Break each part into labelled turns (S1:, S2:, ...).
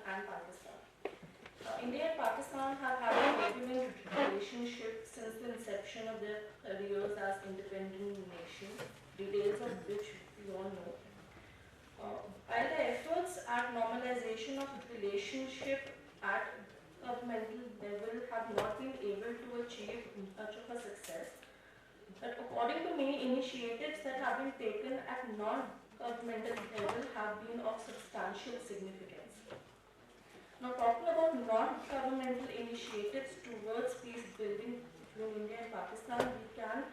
S1: and Pakistan. India and Pakistan have had a turbulent relationship since the inception of their careers as independent nations, details of which we all know. While the efforts at normalization of relationship at governmental level have not been able to achieve much of a success, but according to me, initiatives that have been taken at non-governmental level have been of substantial significance. Now, talking about non-governmental initiatives towards peace building between India and Pakistan, we can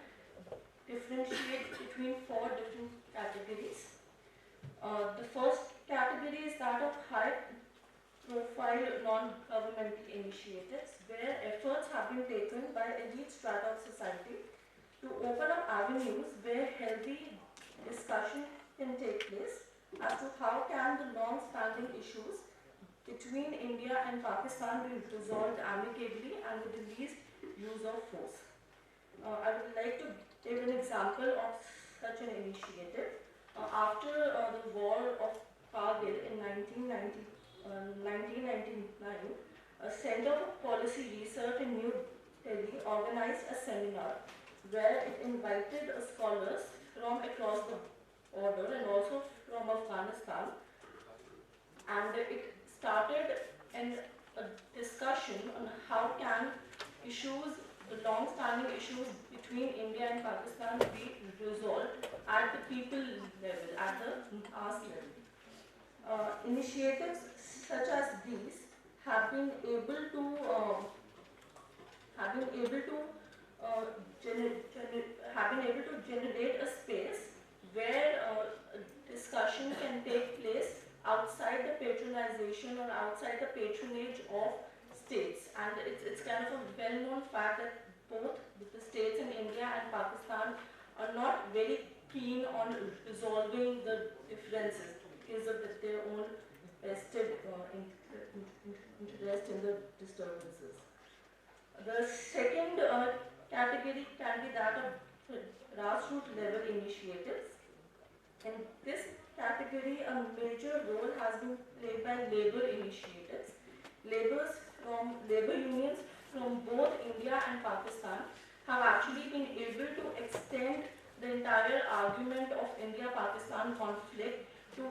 S1: differentiate between four different categories. The first category is that of high-profile non-governmental initiatives, where efforts have been taken by elite strata of society to open up avenues where healthy discussion can take place as to how can the long-standing issues between India and Pakistan be resolved amicably and with the least use of force. I would like to give an example of such an initiative. After the war of Kargil in 1999, a Center for Policy Research in New Delhi organized a seminar where it invited scholars from across the border and also from Afghanistan, and it started a discussion on how can issues, the long-standing issues between India and Pakistan be resolved at the people level, at the mass level. Initiatives such as these have been able to generate a space where discussion can take place outside the patronization or outside the patronage of states. And it's kind of a well-known fact that both the states in India and Pakistan are not very keen on resolving the differences because of their own vested interest in the disturbances. The second category can be that of grassroots level initiatives. In this category, a major role has been played by labor initiatives. Labor unions from both India and Pakistan have actually been able to extend the entire argument of India-Pakistan conflict to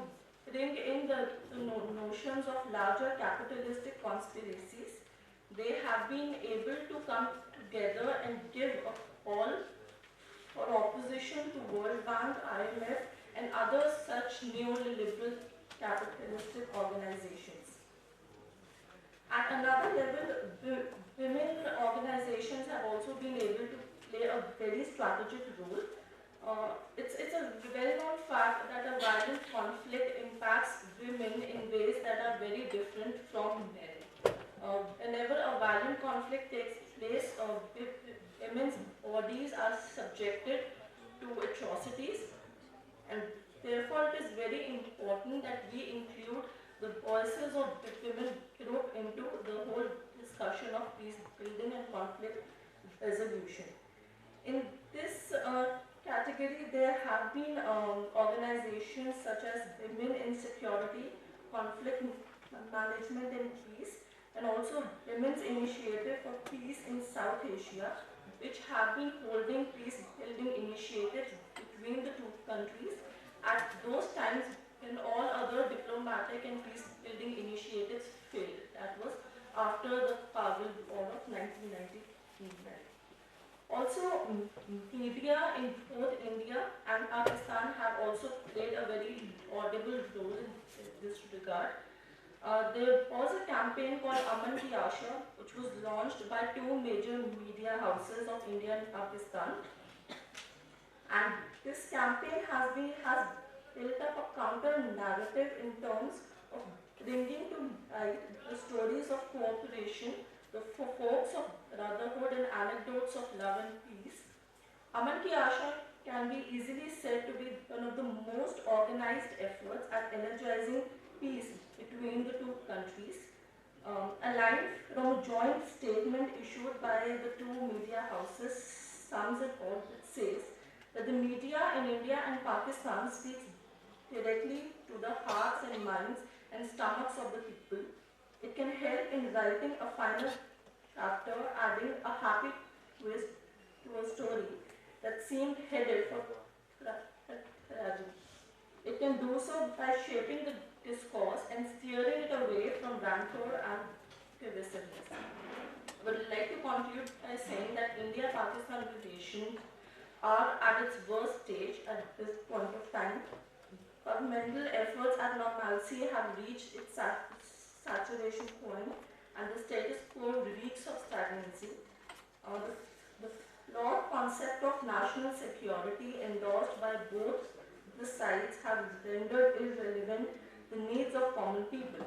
S1: bring in the notions of larger capitalistic conspiracies. They have been able to come together and give a call for opposition to World Bank, IMF, and other such neoliberal capitalistic organizations. At another level, women organizations have also been able to play a very strategic role. It's a well-known fact that a violent conflict impacts women in ways that are very different from men. Whenever a violent conflict takes place, women's bodies are subjected to atrocities, and therefore it is very important that we include the voices of the women group into the whole discussion of peace building and conflict resolution. In this category, there have been organizations such as Women in Security, Conflict Management and Peace, and also Women's Initiative for Peace in South Asia, which have been holding peace building initiatives between the two countries at those times when all other diplomatic and peace building initiatives failed. That was after the Kargil War of 1999. Also, media in both India and Pakistan have also played a very audible role in this regard. There was a campaign called Aman Ki Asha, which was launched by two major media houses of India and Pakistan. And this campaign has built up a counter narrative in terms of bringing to light the stories of cooperation, the folks of brotherhood and anecdotes of love and peace. Aman Ki Asha can be easily said to be one of the most organized efforts at energizing peace between the two countries. A line from a joint statement issued by the two media houses sums it all. It says that the media in India and Pakistan speaks directly to the hearts and minds and stomachs of the people. It can help in writing a final chapter, adding a happy twist to a story that seemed headed for tragedy. It can do so by shaping the discourse and steering it away from rancor and divisiveness. I would like to conclude by saying that India-Pakistan relations are at its worst stage at this point of time. Governmental efforts at normalcy have reached its saturation point, and the status quo reeks of stagnancy. The flawed concept of national security endorsed by both the sides have rendered irrelevant the needs of common people.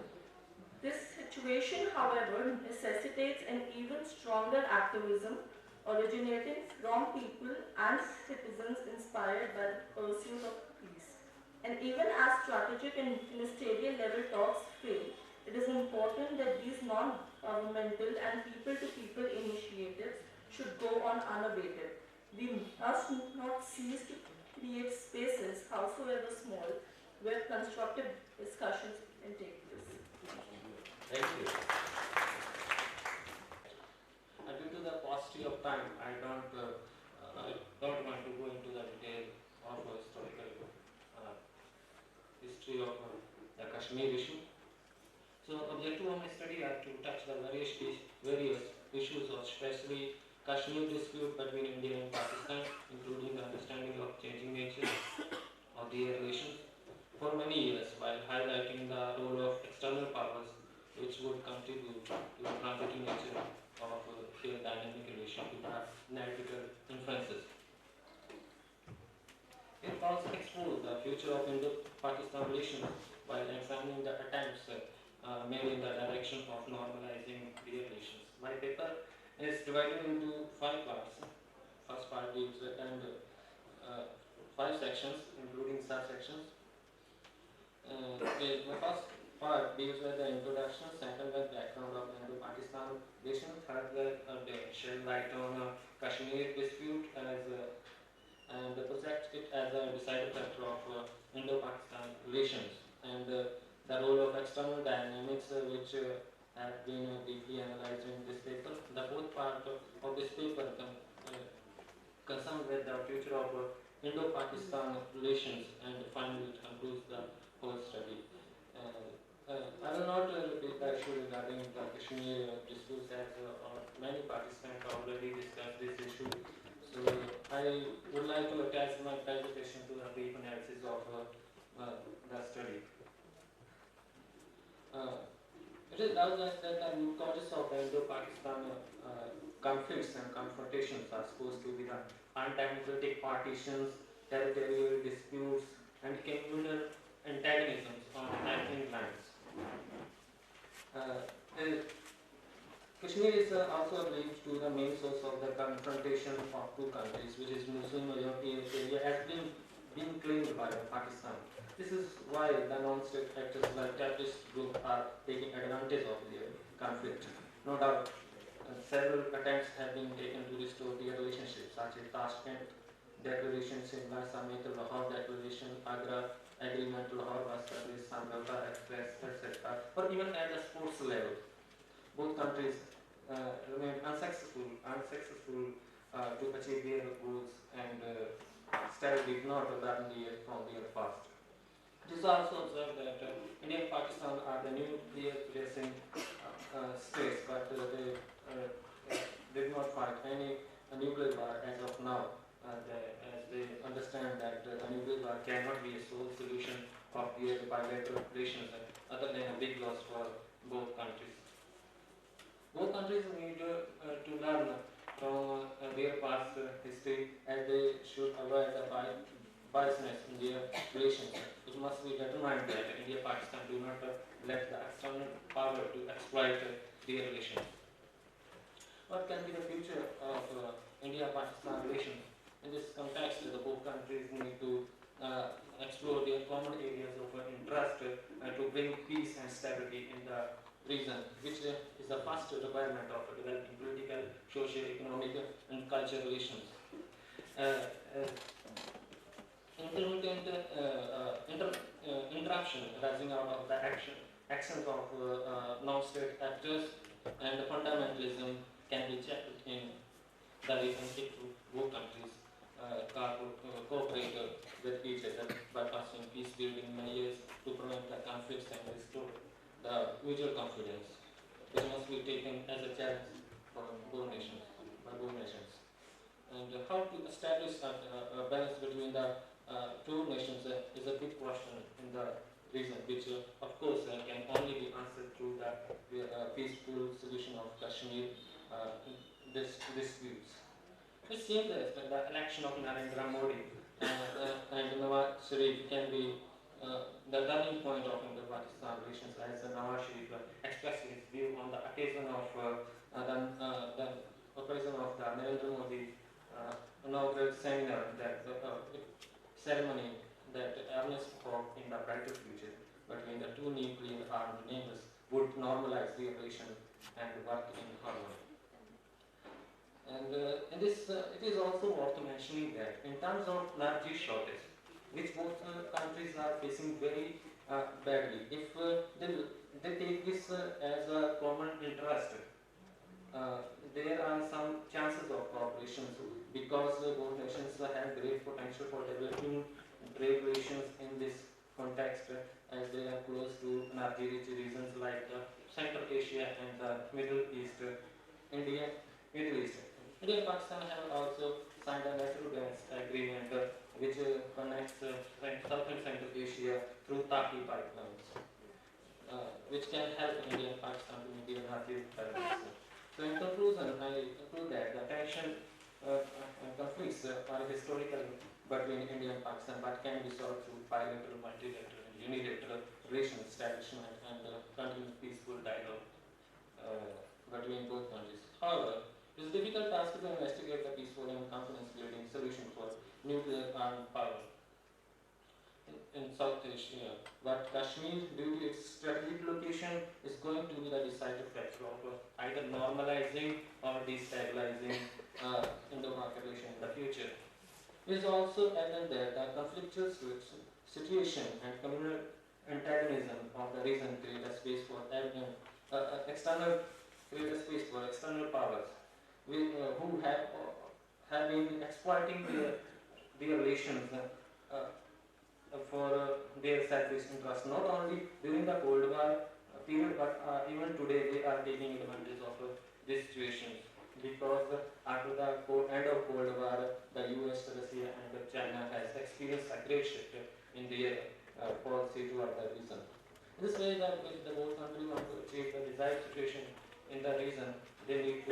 S1: This situation, however, necessitates an even stronger activism originating from people and citizens inspired by the pursuit of peace. And even as strategic and ministerial level talks fail, it is important that these non-governmental and people-to-people initiatives should go on unabated. We must not cease to create spaces, howsoever small, where constructive discussions can take place.
S2: Thank you. Due to the paucity of time, I don't want to go into the detail of historical history of the Kashmir issue. So, objective of my study are to touch the various issues, especially Kashmir dispute between India and Pakistan, including the understanding of changing nature of their relations for many years, while highlighting the role of external powers which would contribute to the transitive nature of their dynamic relation to the navigable influences. It also explores the future of Indo-Pakistan relations while examining the attempts made in the direction of normalizing their relations. My paper is divided into 5 parts. First part deals with 5 sections, including subsections. The first part deals with the introduction, second with background of Indo-Pakistan relation, third with shed light on Kashmir dispute and project it as a decided factor of Indo-Pakistan relations, and the role of external dynamics which have been deeply analyzed in this paper. The fourth part of this paper concerned with the future of Indo-Pakistan relations, and finally it concludes the whole study. I will not repeat the issue regarding the Kashmir disputes, as many participants already discussed this issue. So I would like to attach my presentation to the brief analysis of the study. It is thus that the root causes of the Indo-Pakistan conflicts and confrontations are supposed to be the undemocratic partitions, territorial disputes, and communal antagonisms on ethnic lines. Kashmir is also linked to the main source of the confrontation of two countries, which is Muslim majority area, has been claimed by Pakistan. This is why the non-state actors like terrorist groups are taking advantage of the conflict. No doubt, several attempts have been taken to restore their relationships, such as Tashkent Declaration, Simla Summit, Lahore Declaration, Agra Agreement, Lahore Bus Service, Samjhauta Express, etc., or even at the sports level. Both countries remained unsuccessful to achieve their goals, and still did not learn from their past. It is also observed that India and Pakistan are the nuclear producing states, but they did not fight any nuclear war as of now, as they understand that the nuclear war cannot be a sole solution of their bilateral relations, other than a big loss for both countries. Both countries need to learn from their past history, as they should avoid the biasness in their relations. It must be determined that India and Pakistan do not let the external power to exploit their relations. What can be the future of India-Pakistan relations? In this context, the both countries need to explore their common areas of interest to bring peace and stability in the region, which is the first requirement of developing political, social, economic, and cultural relations. interruption arising out of the actions of non-state actors and fundamentalism can be checked in the region if both countries cooperate with each other by pursuing peace building measures to prevent the conflicts and restore the mutual confidence, which must be taken as a challenge for both nations, by both nations. And how to establish a balance between the two nations is a big question in the region, which of course can only be answered through the peaceful solution of Kashmir disputes. It seems that the election of Narendra Modi and Nawaz Sharif can be the turning point of Indo-Pakistan relations, as Nawaz Sharif expressed his view on the occasion of the occasion of the Narendra Modi inaugural seminar, that ceremony that earnest hope in the brighter future between the two nuclear armed neighbors would normalize the relation and work in harmony. And in this, it is also worth mentioning that in terms of energy shortage, which both countries are facing very badly, if they take this as a common interest, there are some chances of cooperation because both nations have great potential for developing trade relations in this context, as they are close to energy-rich regions like Central Asia and the Middle East. India and Pakistan have also signed a natural gas agreement which connects South and Central Asia through Taki pipelines, which can help India and Pakistan to maintain energy balance. So in conclusion, I conclude that the tension conflicts are historical between India and Pakistan, but can be solved through bilateral, multilateral, and unilateral relations establishment and continued peaceful dialogue between both countries. However, it is a difficult task to investigate the peaceful and confidence-building solution for nuclear armed power in South Asia. But Kashmir, due to its strategic location, is going to be the decisive factor of either normalizing or destabilizing Indo-Pak relation in the future. It is also evident that the conflictual situation and communal antagonism of the region create a space for external powers who have been exploiting their relations for their selfish interests. Not only during the Cold War period, but even today they are taking advantage of this situation. Because after the end of Cold War, the US, Russia, and China has experienced a great shift in their policy toward the region. This way, that if the both countries want to achieve the desired situation in the region, they need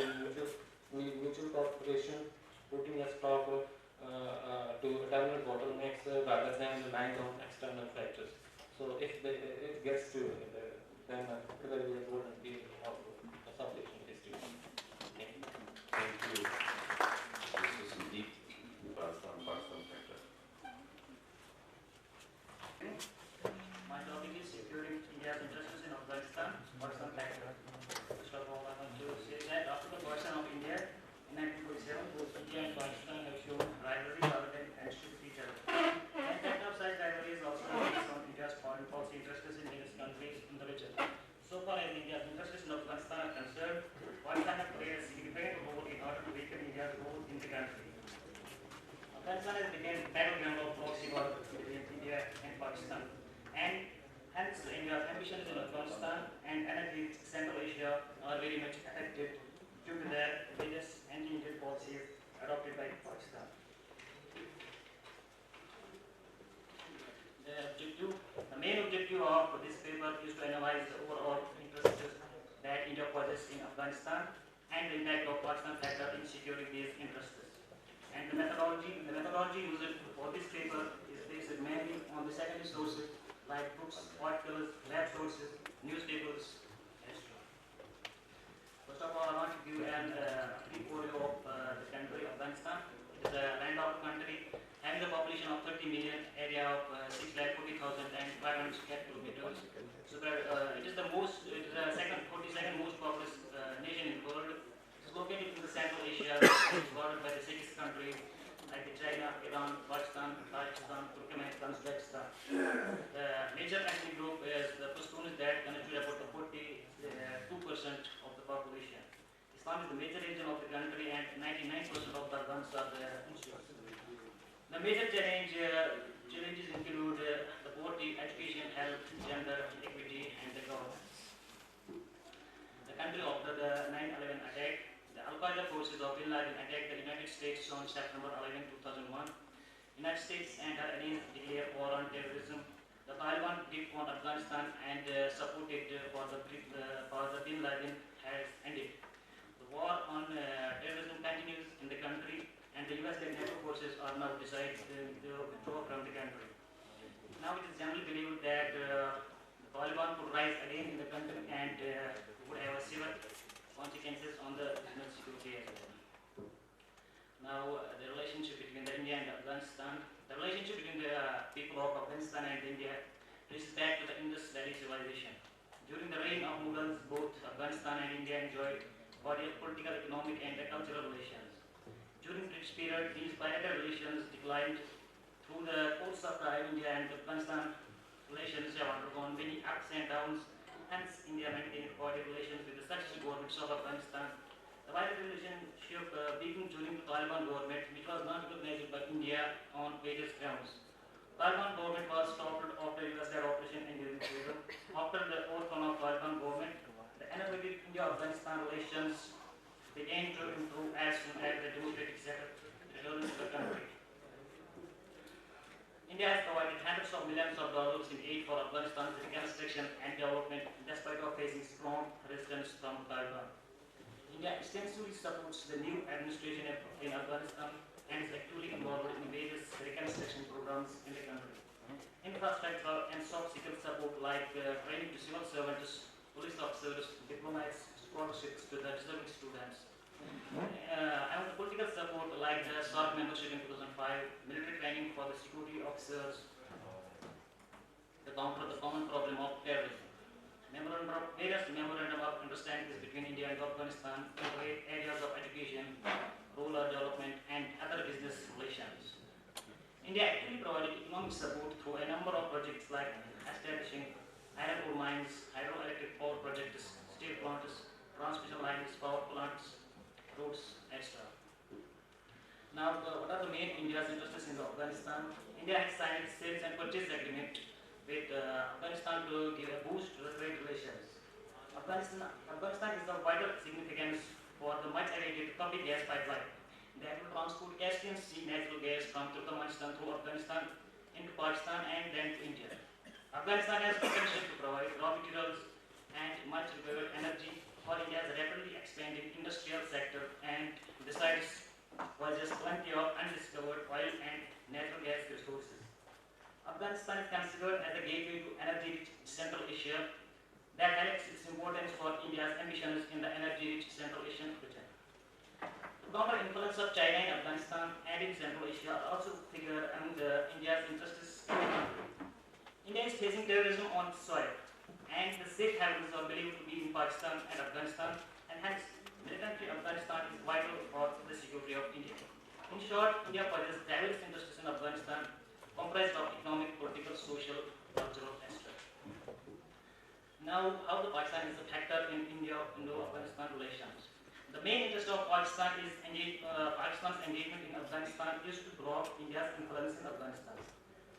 S2: mutual cooperation, putting a stop to internal bottlenecks rather than relying on external factors. So if it gets to then it will be a golden period of South Asian history.
S3: Thank you. This is indeed Pakistan factor.
S4: My topic is securing India's interests in Afghanistan. Pakistan factor. First of all, I want to say that after the partition of India in 1947, both India and Pakistan have shown rivalry rather than friendship with each other. And that of such rivalry is also based on India's foreign policy interests in various countries in the region. So far as India's interests in Afghanistan are concerned, Pakistan has played a significant role in order to weaken India's role in the country. Afghanistan has become a battleground of proxy war between India and Pakistan. And hence India's ambitions in Afghanistan and energy Central Asia are very much affected due to the various anti-Indian policies adopted by Pakistan. The main objective of this paper is to analyze the overall interests that India possesses in Afghanistan and the impact of Pakistan factor in securing these interests. And the methodology used for this paper is based mainly on the secondary sources like books, articles, lab sources, newspapers, etc. First of all, I want to give an brief overview of the country Afghanistan. It is a landlocked country having a population of 30 million, area of 640,500 square kilometers. So it is the 42nd most populous nation in the world. It is located in the Central Asia, bordered by the 6 countries like China, Iran, Pakistan, Turkmenistan, Uzbekistan. The major challenges include the poverty, education, health, gender, equity, and the governance. The country after the 9/11 attack, the Al-Qaeda forces of Bin Laden attacked the United States on September 11, 2001. United States and her allies declared war on terrorism. The Taliban grip on Afghanistan and supported for the Bin Laden has ended. The war on terrorism continues in the country, and the US and NATO forces are now decided to withdraw from the country. Now it is generally believed that the Taliban could rise again in the country and would have a severe consequences on the national security as well. Now the relationship between India and Afghanistan. The relationship between the people of Afghanistan and India traces back to the Indus Valley civilization. During the reign of Mughals, both Afghanistan and India enjoyed cordial political, economic, and cultural relations. During British period, these bilateral relations declined. Through the course of time, India and Afghanistan relations have undergone many ups and downs. Hence, India maintained cordial relations with the successive governments of Afghanistan. The bilateral relationship began during the Taliban government, which was not recognized by India on various grounds. Taliban government was toppled after US-led operation in Afghanistan. After the overthrow of Taliban government, the energetic India-Afghanistan relations began to improve as soon as the democratic setup returned to the country. India has provided hundreds of millions of dollars in aid for Afghanistan's reconstruction and development, despite of facing strong resistance from Taliban. India extensively supports the new administration in Afghanistan and is actively involved in various reconstruction programs in the country. Infrastructure and soft skill support like training to civil servants, police officers, diplomats, scholarships to the deserving students. And the political support like the SARC membership in 2005, military training for the security officers to counter the common problem of terrorism. Various memorandum of understanding between India and Afghanistan in the areas of education, rural development, and other business relations. India actually provided economic support through a number of projects like establishing iron ore mines, hydroelectric power projects, steel plants, transmission lines, power plants, roads, etc. Now, what are the main India's interests in Afghanistan? India has signed sales and purchase agreement with Afghanistan to give a boost to the trade relations. Afghanistan is of vital significance for the much awaited Tapi gas pipeline that will transport Caspian Sea natural gas from Turkmenistan through Afghanistan into Pakistan and then to India. Afghanistan has potential to provide raw materials and much required energy for India's rapidly expanding industrial sector, and besides possesses plenty of undiscovered oil and natural gas resources. Afghanistan is considered as a gateway to energy-rich Central Asia that highlights its importance for India's ambitions in the energy-rich Central Asian region. To counter influence of China in Afghanistan and in Central Asia also figure among India's interests in the country. India is facing terrorism on its soil, and the safe havens are believed to be in Pakistan and Afghanistan, and hence military Afghanistan is vital for the security of India. In short, India possesses diverse interests in Afghanistan, comprised of economic, political, social, cultural, etc. Now, how the Pakistan is a factor in Indo-Afghanistan relations. The main interest of Pakistan is Pakistan's engagement in Afghanistan is to grow India's influence in Afghanistan.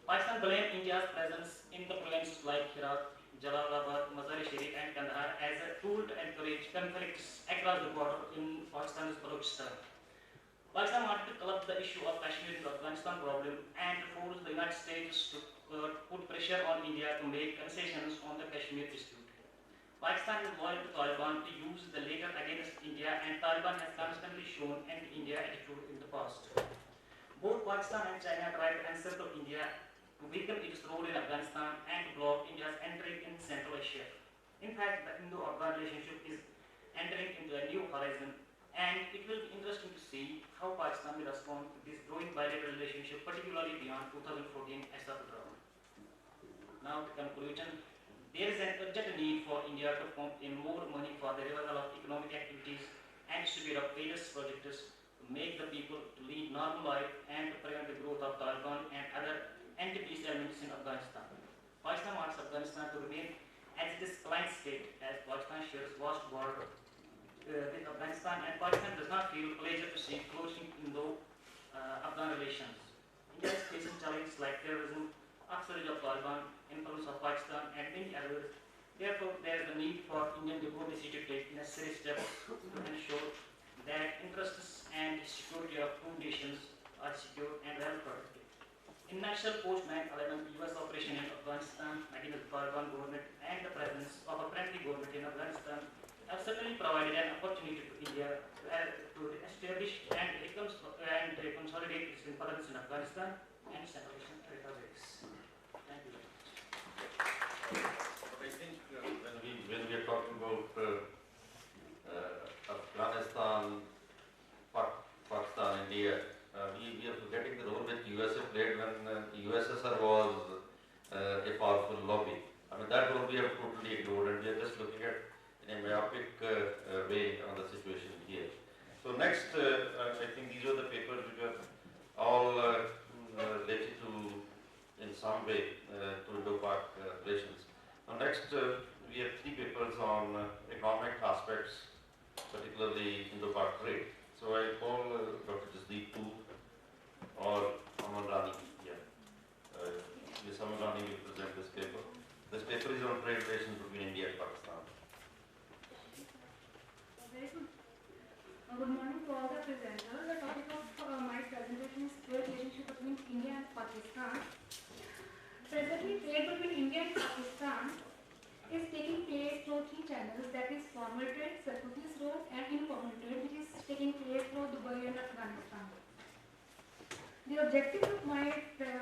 S4: Pakistan blamed India's presence in the provinces like Herat, Jalalabad, Mazar-e-Sharif, and Kandahar as a tool to encourage conflicts across the border in Pakistan's Balochistan. Pakistan wanted to club the issue of Kashmir in the Afghanistan problem and force the United States to put pressure on India to make concessions on the Kashmir dispute. Pakistan is loyal to Taliban to use the later against India, and Taliban has constantly shown anti-India attitude in the past. Both Pakistan and China tried to encircle India to weaken its role in Afghanistan and to block India's entry in Central Asia. In fact, the Indo-Afghan relationship is entering into a new horizon, and it will be interesting to see how Pakistan will respond to this growing bilateral relationship, particularly beyond 2014 Asaf withdrawal. Now, the conclusion. There is an urgent need for India to pump in more money for the revival of economic activities and speed up various projects to make the people to lead normal life and to prevent the growth of Taliban and other anti-peace elements in Afghanistan. Pakistan wants Afghanistan to remain as this client state, as Pakistan shares vast border with Afghanistan, and Pakistan does not feel pleasure to see closing Indo-Afghan relations. India is facing challenges like terrorism, upsurge of Taliban, influence of Pakistan, and many others. Therefore, there is a need for Indian diplomacy to take necessary steps to ensure that interests and security of two nations are secure and well protected. In nutshell, post 9/11, U.S. operation in Afghanistan, against the Taliban government, and the presence of a friendly government in Afghanistan have certainly provided an opportunity to India to establish and consolidate its influence in Afghanistan and Central Asian territories. Thank you very much.
S3: But I think when we are talking about Afghanistan, Pakistan, India, we are forgetting the role that USA played when USSR was a powerful lobby. I mean, that role we have totally ignored, and we are just looking at in a myopic way on the situation here. So next, I think these are the papers which are all related to, in some way, to Indo-Pak relations. Now next, we have three papers on economic aspects, particularly Indo-Pak trade. So I call Dr. Jasdeep Toor or Aman Rani here. Ms. Aman Rani will present this paper. This paper is on trade relations between India and Pakistan.
S5: Very good. Good morning to all the presenters. The topic of my presentation is trade relationship between India and Pakistan. Presently, trade between India and Pakistan is taking place through three channels, that is formal trade, circuitous road, and informal trade, which is taking place through Dubai and Afghanistan. The objective of my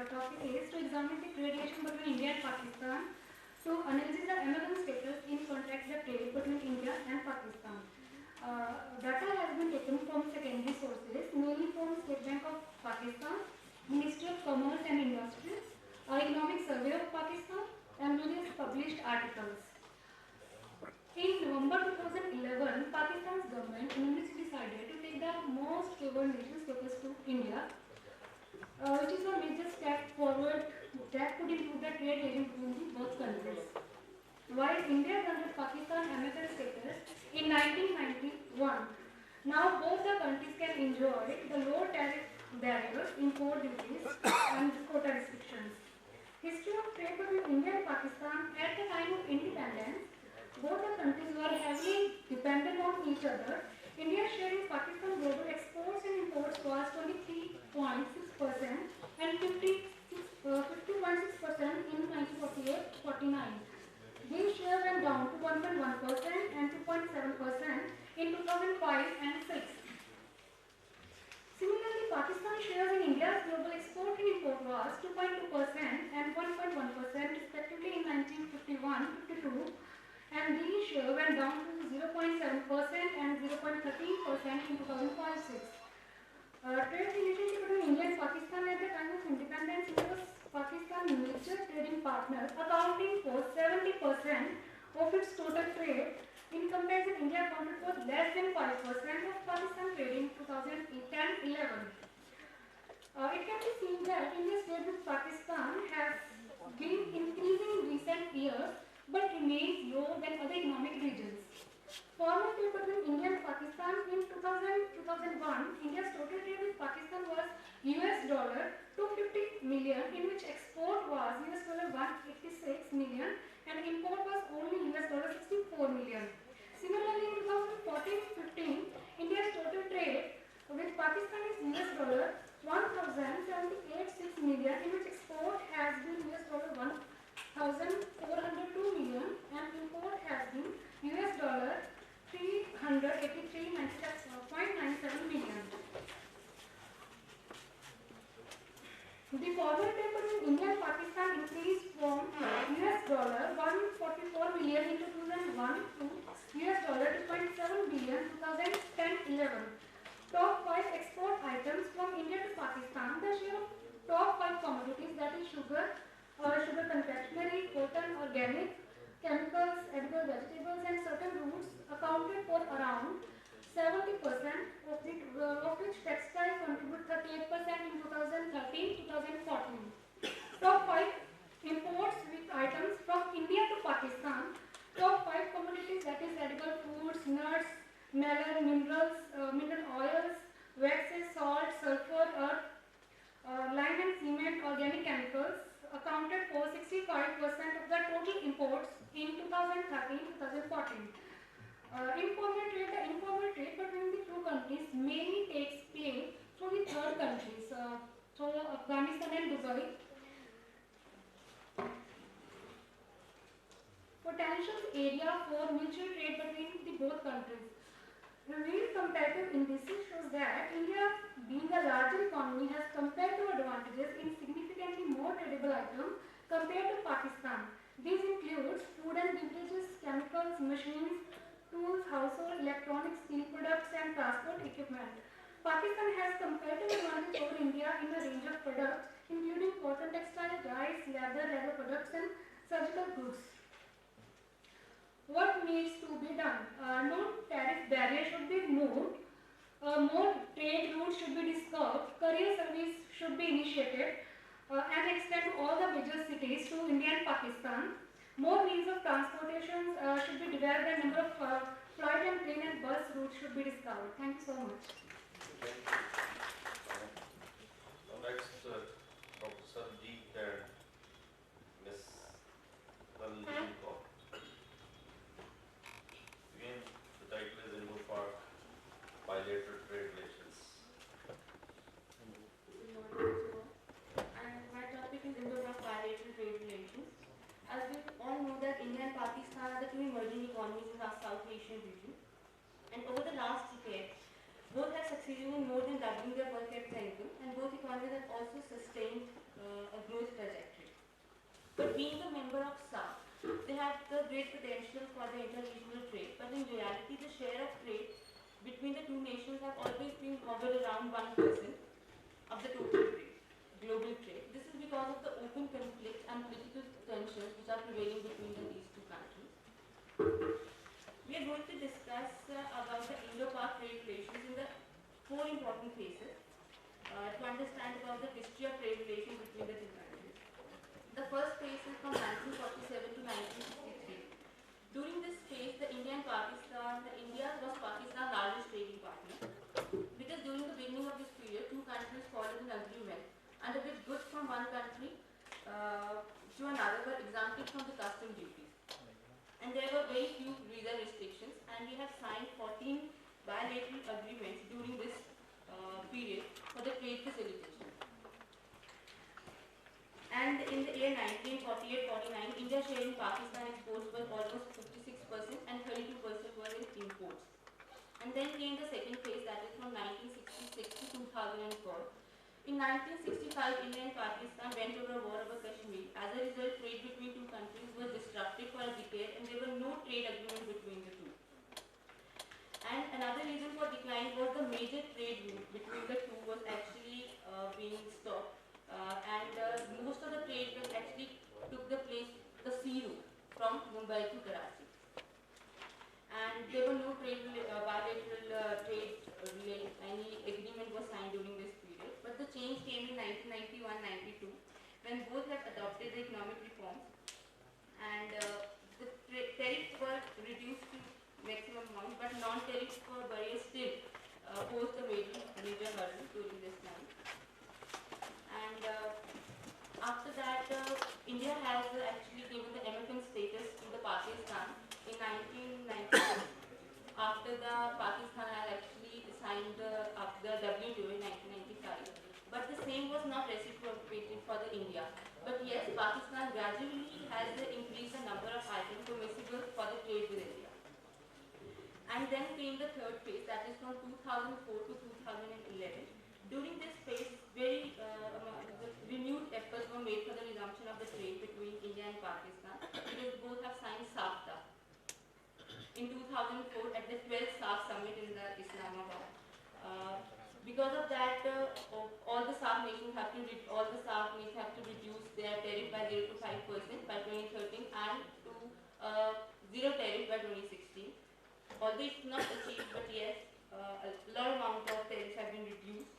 S5: topic is to examine the trade relation between India and Pakistan, to analyze the emerging status in context of trade between India and Pakistan. Data has been taken from secondary sources, mainly from State Bank of Pakistan, Ministry of Commerce and Industry, Economic Survey of Pakistan, and various published articles. In November 2011, Pakistan's government unanimously decided to take the most favored nation status to India, which is a major step forward that could improve the trade relation between both countries. While India granted Pakistan MFN status in 1991, now both the countries can enjoy the low tariff barriers, import duties, and quota restrictions. History of trade between India and Pakistan. At the time of independence, both the countries were heavily dependent on each other. India's share in Pakistan global exports and imports was 23.6% and 50.6% in 1948-49. These shares went down to 1.1% and 2.7% in 2005 and 6. Similarly, Pakistan's shares in India's global export and import was 2.2% and 1.1% respectively in 1951-52, and these shares went down to 0.7% and 0.13% in 2005-6. Trade relationship between India and Pakistan at the time of independence was Pakistan's major trading partner, accounting for 70% of its total trade. In comparison, India accounted for less than 5% of Pakistan trade in 2010-11. It can be seen that India's trade with Pakistan has been increasing in recent years but remains lower than other economic regions. Formal trade between India and Pakistan in 2000-2001, India's total trade with Pakistan was $250 million, in which export was $186 million and import was only $64 million. Similarly, in 2014-15, India's total trade with Pakistan is $1,786 million, in which export has been $1,402 million and import has been $383.97 million. The forward trade between India and Pakistan increased from $144 million in 2001 to $2.7 billion in 2010-11. Top 5 export items from India to Pakistan. The share of top 5 commodities, that is sugar, sugar confectionery, cotton, organic, chemicals, edible vegetables, and certain roots, accounted for around 70%, of which textile contribute 38% in 2013-2014. Top 5 imports with items from India to Pakistan. Top 5 commodities, that is edible foods, nuts, melon, mineral oils, waxes, salt, sulfur, earth, lime and cement, 2013-2014. The informal trade between the two countries mainly takes place through the third countries, through Afghanistan and Dubai. Potential area for mutual trade between the both countries. Real comparative indices shows that India, being a larger economy, has comparative advantages in significantly more tradable items compared to Pakistan. These include food and beverages, chemicals, machines, tools, household, electronics, steel products, and transport equipment. Pakistan has comparative advantage over India in a range of products, including cotton textile, rice, leather products, and surgical goods. What needs to be done? No tariff barrier should be moved. More trade routes should be discovered. Courier service should be initiated and extend to all the major cities to India and Pakistan. More means of transportation should be developed and number of flight and train and bus routes should be discovered. Thank you so much.
S3: Next, Dr. Sanjeev and Ms. Nalini Kaur. Again, the title is INDO-PAK Bilateral Trade Relations.
S1: And my topic is Indo-Pak bilateral trade relations. As we all know that India and Pakistan are the two emerging economies in the South Asian region. And over the last decade, both have succeeded in more than doubling their per capita income, and both economies have also sustained a growth trajectory. But being a member of SAARC, they have the great potential for the inter-regional trade, but in reality the share of trade between the two nations have always been hovered around 1% of the total trade, global trade. This is because of the open conflict and political tensions which are prevailing between these two countries. We are going to discuss about the Indo-Pak trade relations in the four important phases to understand about the history of trade relations between the two countries. The first phase is from 1947 to 1963. During this phase, India was Pakistan's largest trading partner, because during the beginning of this period, two countries followed an agreement under which goods from one country to another were exempted from the custom duties. And there were very few visa restrictions, and we have signed 14 bilateral agreements during this period for the trade facilitation. And in the year 1948-49, India's share in Pakistan exports was almost 56% and 32% was in imports. And then came the second phase, that is from 1966 to 2004. In 1965, India and Pakistan went over a war over Kashmir. As a result, trade between two countries was disrupted for a decade, and there were no trade agreement between the two. And another reason for decline was the major trade route between the two was actually being stopped, and most of the trade was actually took the place, the sea route from Mumbai to Karachi. And there were no bilateral trade any agreement was signed during this period. But the change came in 1991-92 when both have adopted the economic reforms, and the tariffs were reduced to maximum amount, but non-tariff barriers still posed a major hurdle during this time. And after that, India has actually given the MFN status to the Pakistan in 1996, after the Pakistan had actually signed the WTO in 1995. But the same was not reciprocated for the India. But yes, Pakistan gradually has increased the number of items permissible for the trade with India. And then came the third phase, that is from 2004 to 2011. During this phase, very renewed efforts were made for the resumption of the trade between India and Pakistan, because both have signed SAFTA in 2004 at the 12th SAARC summit in the Islamabad. Because of that, all the SAARC nations have to reduce their tariff by 0 to 5% by 2013 and to zero tariff by 2016. Although it's not achieved, but yes, a large amount of tariffs have been reduced.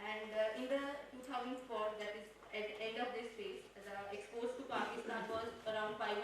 S1: And in the 2004, that is at the end of this phase, the exports to Pakistan was around 500